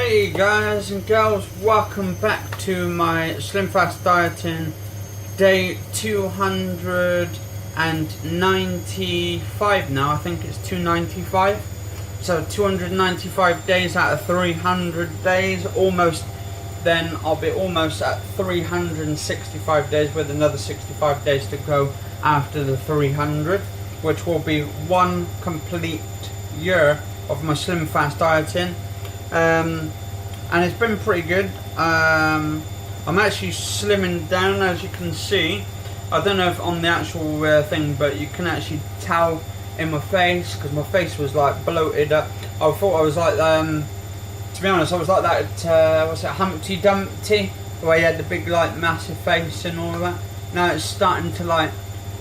Hey guys and girls, welcome back to my Slimfast dieting day 295 now. I think it's 295. So 295 days out of 300 days, almost. Then I'll be almost at 365 days with another 65 days to go after the 300, which will be one complete year of my Slimfast dieting. And it's been pretty good. I'm actually slimming down, as you can see. I don't know if on the actual thing, but you can actually tell in my face, because my face was like bloated up. I thought I was like, to be honest, I was like that what's it, Humpty Dumpty, where he had the big like massive face and all of that. Now it's starting to like,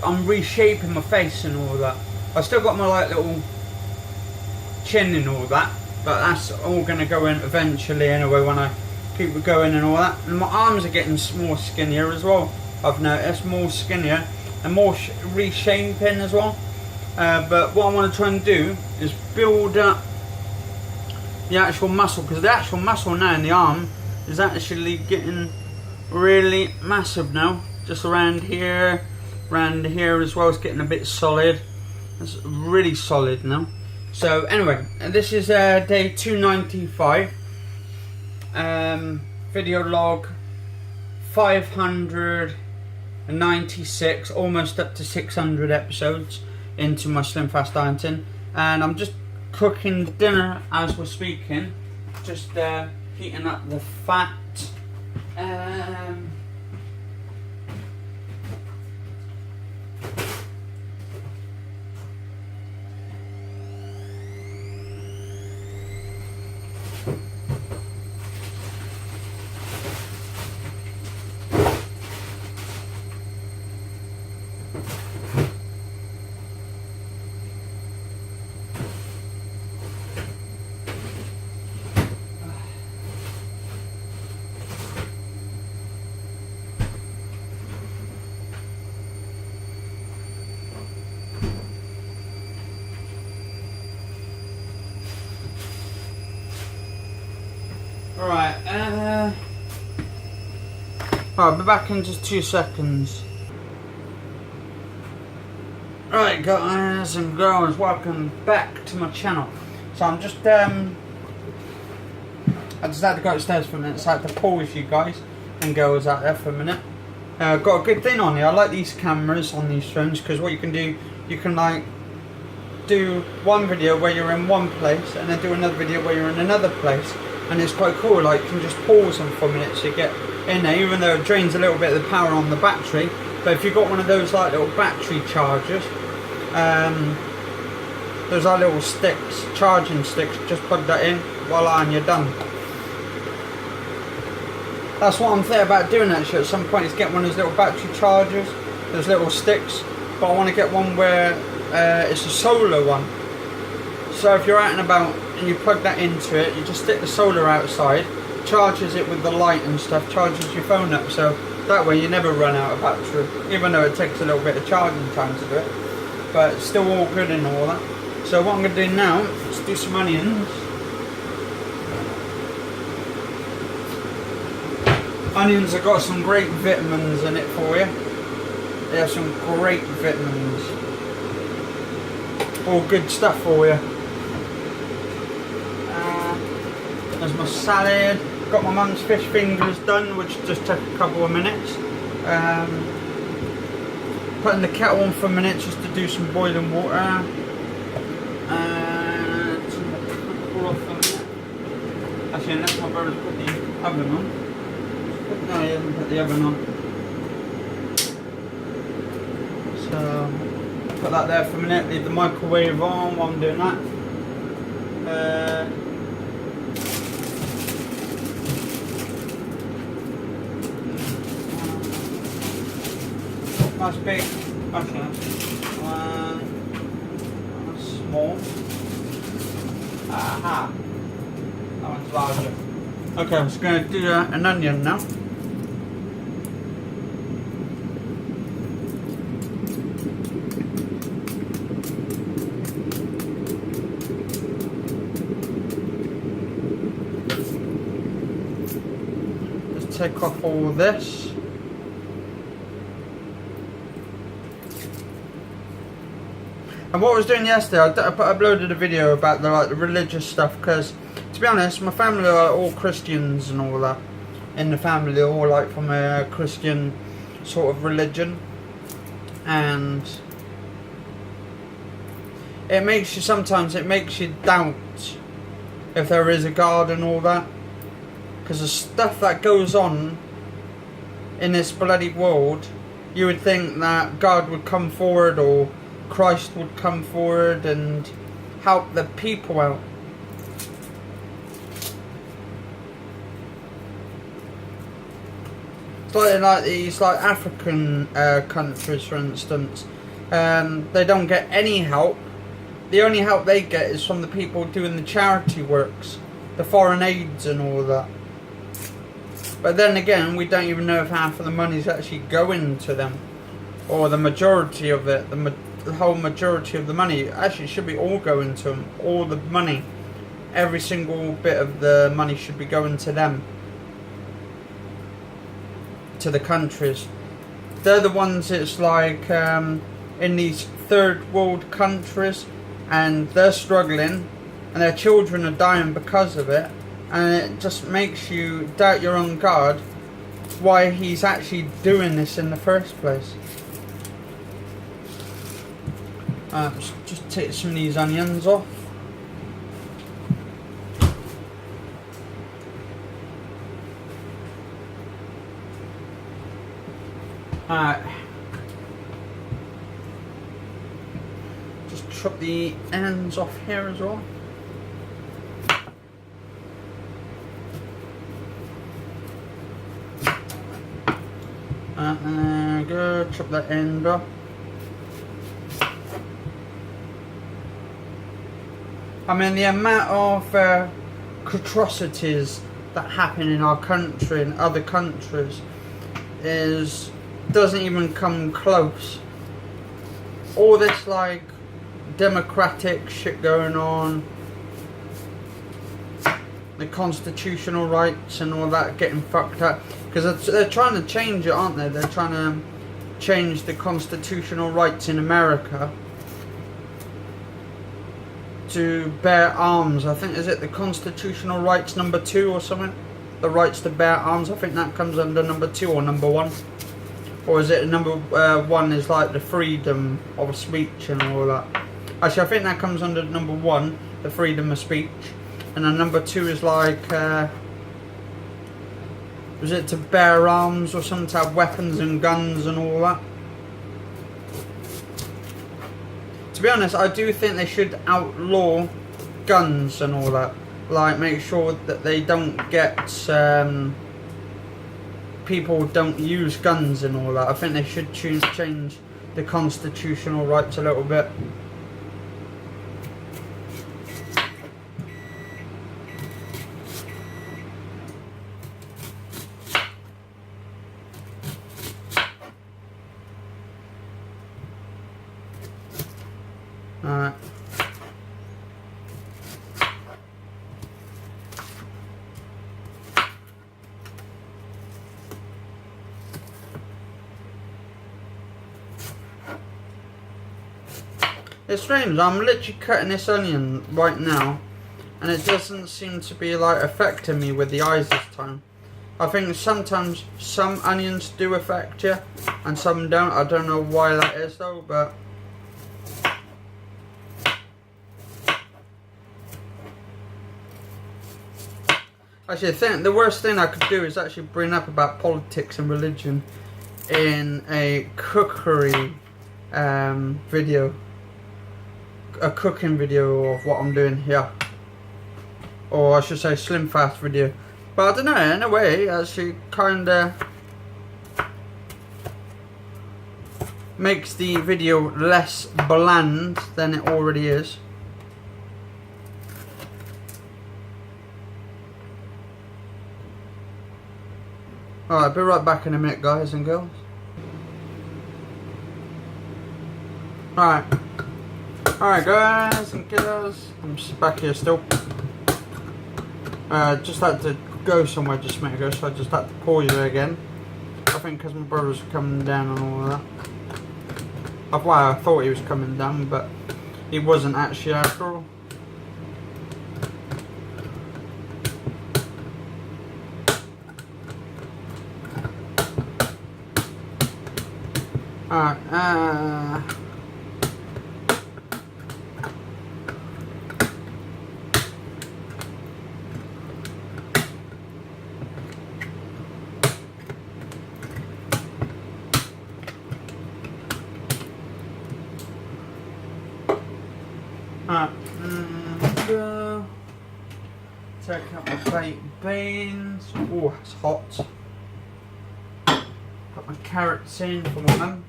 I'm reshaping my face and all of that. I still got my like little chin and all that, but that's all going to go in eventually anyway when I keep it going and all that. And my arms are getting more skinnier as well. I've noticed more skinnier and more reshaping as well. But what I want to try and do is build up the actual muscle, because the actual muscle now in the arm is actually getting really massive now. Just around here as well, it's getting a bit solid. It's really solid now. So anyway, this is day 295, video log 596, almost up to 600 episodes into my Slimfast dieting, and I'm just cooking dinner as we're speaking, just heating up the fat. Alright, I'll be back in just 2 seconds. Alright guys and girls, welcome back to my channel. So I'm just, I just had to go upstairs for a minute, so I had to pause you guys and girls out there for a minute. Got a good thing on here. I like these cameras on these phones, because what you can do, you can like do one video where you're in one place and then do another video where you're in another place. And it's quite cool, like you can just pause them for a minute so you get in there, even though it drains a little bit of the power on the battery. But if you've got one of those like little battery chargers, those are little sticks, charging sticks, just plug that in, voila, and you're done. That's what I'm thinking about doing actually at some point, is get one of those little battery chargers, those little sticks. But I want to get one where it's a solar one. So if you're out and about and you plug that into it, you just stick the solar outside, charges it with the light and stuff, charges your phone up, so that way you never run out of battery, even though it takes a little bit of charging time to do it, but it's still all good and all that. So what I'm going to do now is do some onions. Onions have got some great vitamins in it for you. They have some great vitamins, all good stuff for you. There's my salad. Got my mum's fish fingers done, which just took a couple of minutes. Putting the kettle on for a minute just to do some boiling water. Cool off for a minute. Actually, unless my brother's put the oven on. No, he hasn't put the oven on. So, put that there for a minute. Leave the microwave on while I'm doing that. Nice big, okay, one small, aha, that one's larger. Okay, I'm just going to do an onion now. take off all this. And what I was doing yesterday, I uploaded a video about the religious stuff, because to be honest, my family are all Christians and all that. In the family, they're all like from a Christian sort of religion, and it makes you doubt if there is a God and all that, because the stuff that goes on in this bloody world, you would think that God would come forward, or Christ would come forward and help the people out. It's like these African countries, for instance, they don't get any help. The only help they get is from the people doing the charity works, the foreign aids and all that. But then again, we don't even know if half of the money's actually going to them, or the majority of it. The whole majority of the money actually should be all going to them. All the money, every single bit of the money should be going to them, to the countries. They're the ones, it's like in these third world countries, and they're struggling and their children are dying because of it, and it just makes you doubt your own God, why he's actually doing this in the first place. Just take some of these onions off. Alright. Just chop the ends off here as well. And good, chop that end off. I mean, the amount of atrocities that happen in our country and other countries doesn't even come close. All this like democratic shit going on, the constitutional rights and all that getting fucked up, because they're trying to change it, aren't they? They're trying to change the constitutional rights in America to bear arms. I think, is it the constitutional rights number 2 or something? The rights to bear arms, I think that comes under number 2 or number 1. Or is it number 1 is like the freedom of speech and all that. Actually, I think that comes under number 1, the freedom of speech. And then number 2 is like, was it to bear arms or something, to have weapons and guns and all that? To be honest, I do think they should outlaw guns and all that. Like, make sure that they don't get, people don't use guns and all that. I think they should change the constitutional rights a little bit. Alright. It's strange, I'm literally cutting this onion right now and it doesn't seem to be like affecting me with the eyes this time. I think sometimes some onions do affect you and some don't. I don't know why that is though, but actually, I think the worst thing I could do is actually bring up about politics and religion in a cookery video. A cooking video of what I'm doing here. Or I should say Slimfast video. But I don't know, in a way, it actually kinda makes the video less bland than it already is. Alright, be right back in a minute, guys and girls. Alright. Alright, guys and girls, I'm just back here still. Just had to go somewhere just a minute ago, so I just had to call you again. I think because my brother was coming down and all that. Well, I thought he was coming down, but he wasn't actually after all. Alright, take out my baked beans. Oh, it's hot. Put my carrots in for my mum.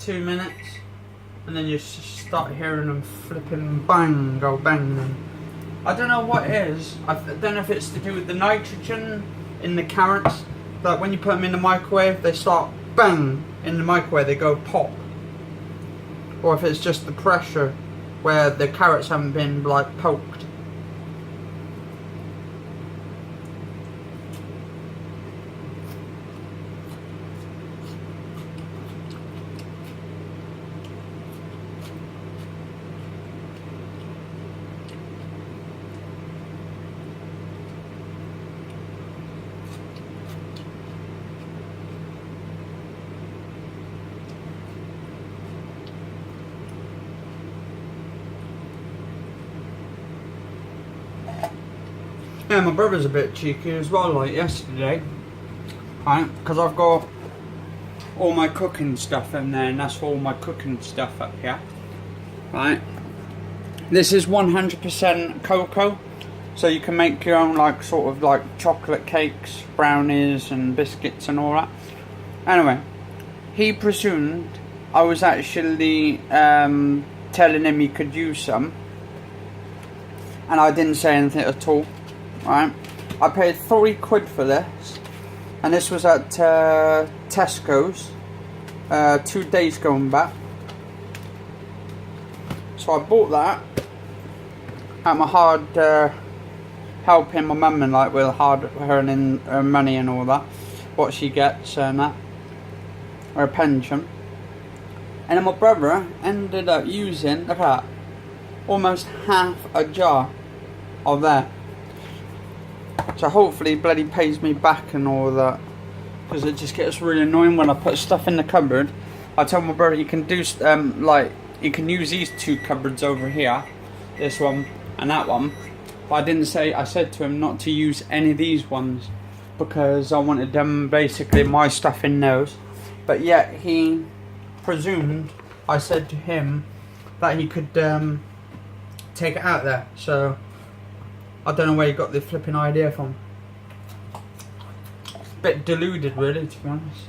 2 minutes, and then you start hearing them flipping bang, go bang. And I don't know what it is. I don't know if it's to do with the nitrogen in the carrots. But when you put them in the microwave, they start bang in the microwave. They go pop. Or if it's just the pressure where the carrots haven't been like poked. Yeah, my brother's a bit cheeky as well, like yesterday, right, because I've got all my cooking stuff in there, and that's all my cooking stuff up here, right. This is 100% cocoa, so you can make your own, like, sort of like chocolate cakes, brownies and biscuits and all that. Anyway, he presumed I was actually telling him he could use some, and I didn't say anything at all. Right, I paid £3 for this, and this was at Tesco's 2 days going back. So I bought that at my hard helping my mum and like with hard earning her money and all that, what she gets and that, her pension. And then my brother ended up using, look at that, almost half a jar of that. So hopefully bloody pays me back and all that, because it just gets really annoying when I put stuff in the cupboard. I told my brother you can do like you can use these 2 cupboards over here, this one and that one, but I didn't say. I said to him not to use any of these ones because I wanted them basically my stuff in those. But yet he presumed I said to him that he could take it out there. So I don't know where you got the flipping idea from. It's a bit deluded, really, to be honest.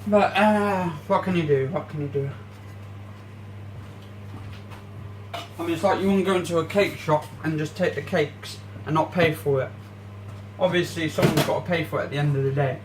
But what can you do? What can you do? I mean, it's like you wouldn't go into a cake shop and just take the cakes and not pay for it. Obviously, someone's got to pay for it at the end of the day.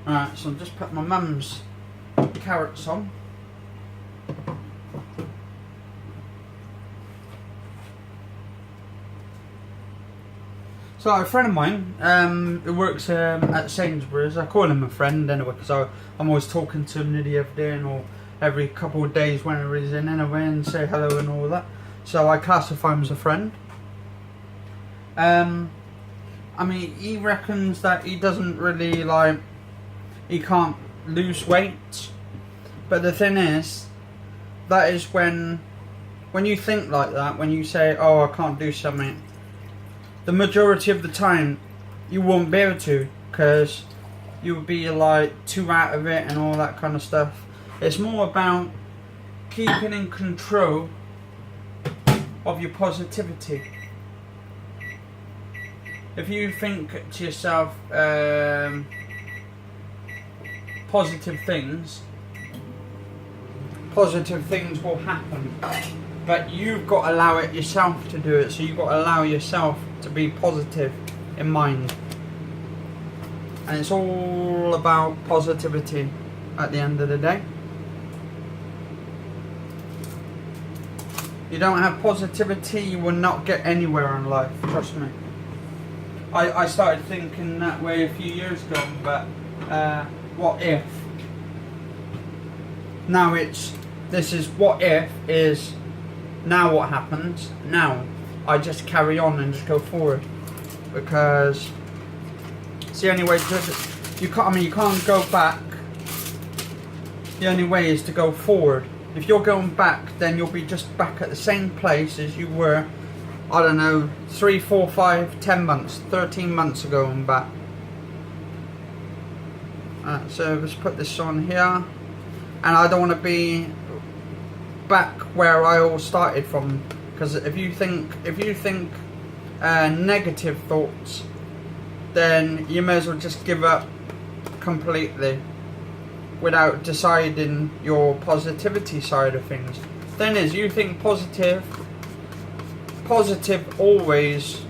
Alright, so I've just put my mum's carrots on. So a friend of mine who works at Sainsbury's, I call him a friend anyway because I'm always talking to him the other day and or every couple of days whenever he's in anyway and say hello and all that. So I classify him as a friend. I mean, he reckons that he doesn't really like, he can't lose weight, but the thing is, that is when when you think like that, when you say, oh, I can't do something, the majority of the time you won't be able to, because you'll be like too out of it and all that kind of stuff. It's more about keeping in control of your positivity. If you think to yourself positive things will happen, but you've got to allow it yourself to do it. So you've got to allow yourself to be positive in mind, and it's all about positivity at the end of the day. You don't have positivity, you will not get anywhere in life, trust me. I started thinking that way a few years ago, but what if? Now this is what if is now what happens. Now I just carry on and just go forward, because it's the only way to do it. You can't go back. The only way is to go forward. If you're going back, then you'll be just back at the same place as you were, I don't know, 3, 4, 5, 10 months, 13 months ago and back. So let's put this on here. And I don't want to be back where I all started from, because if you think negative thoughts, then you may as well just give up completely without deciding your positivity side of things. Thing is, you think positive always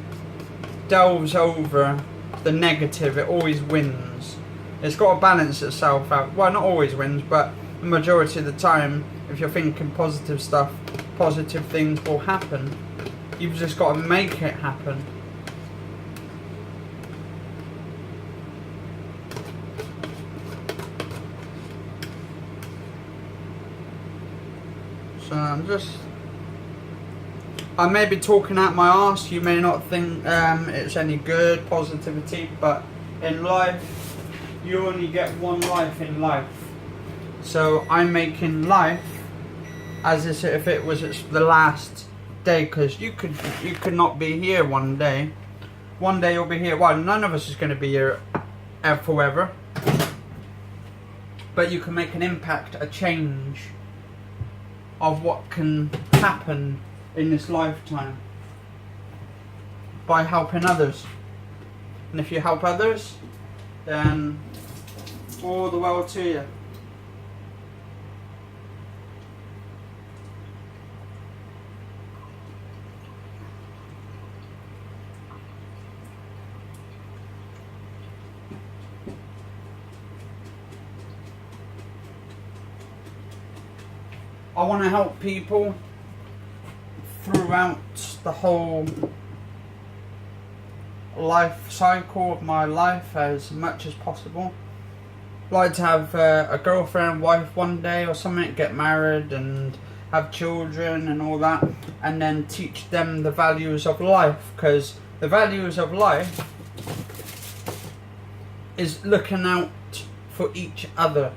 delves over the negative. It always wins. It's got to balance itself out. Well, not always wins, but the majority of the time, if you're thinking positive stuff, positive things will happen. You've just got to make it happen. So I may be talking out my arse. You may not think it's any good, positivity, but in life, you only get one life in life. So I'm making life as if it was the last day, because you could not be here one day. One day you'll be here. Well, none of us is going to be here forever. But you can make an impact, a change of what can happen in this lifetime by helping others. And if you help others, then all the well to you. I want to help people throughout the whole life cycle of my life as much as possible. I'd like to have a girlfriend, wife one day or something, get married and have children and all that, and then teach them the values of life, because the values of life is looking out for each other.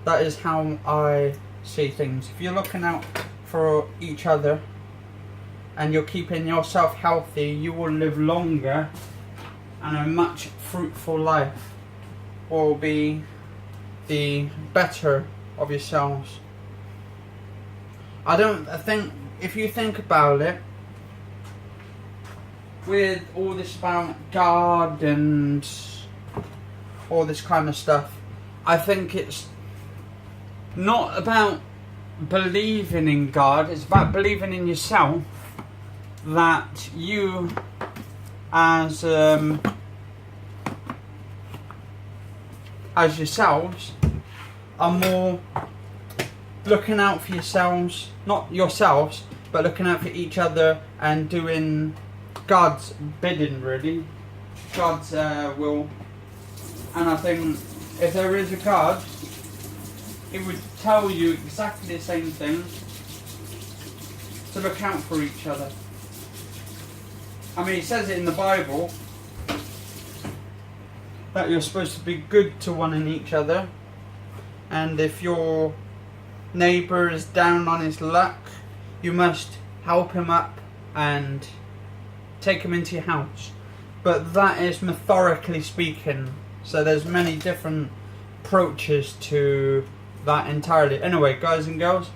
That is how I see things. If you're looking out for each other and you're keeping yourself healthy, you will live longer, and a much fruitful life will be the better of yourselves. I think, if you think about it, with all this about God and all this kind of stuff, I think it's not about believing in God, it's about believing in yourself, that you as yourselves are more looking out for yourselves, not yourselves, but looking out for each other and doing God's bidding, really, God's will. And I think if there is a God, it would tell you exactly the same thing, to look out for each other. I mean, it says it in the Bible that you're supposed to be good to one and each other, and if your neighbour is down on his luck you must help him up and take him into your house. But that is methodically speaking. So there's many different approaches to that entirely. Anyway, guys and girls,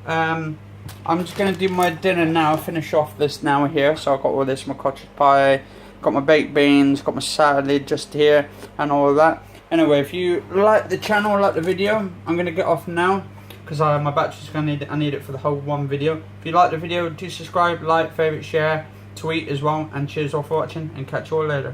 I'm just going to do my dinner now, finish off this now here. So I've got all this, my cottage pie, got my baked beans, got my salad just here, and all of that. Anyway, if you like the channel, like the video, I'm going to get off now, because my battery's going to I need it for the whole one video. If you like the video, do subscribe, like, favourite, share, tweet as well, and cheers all for watching, and catch you all later.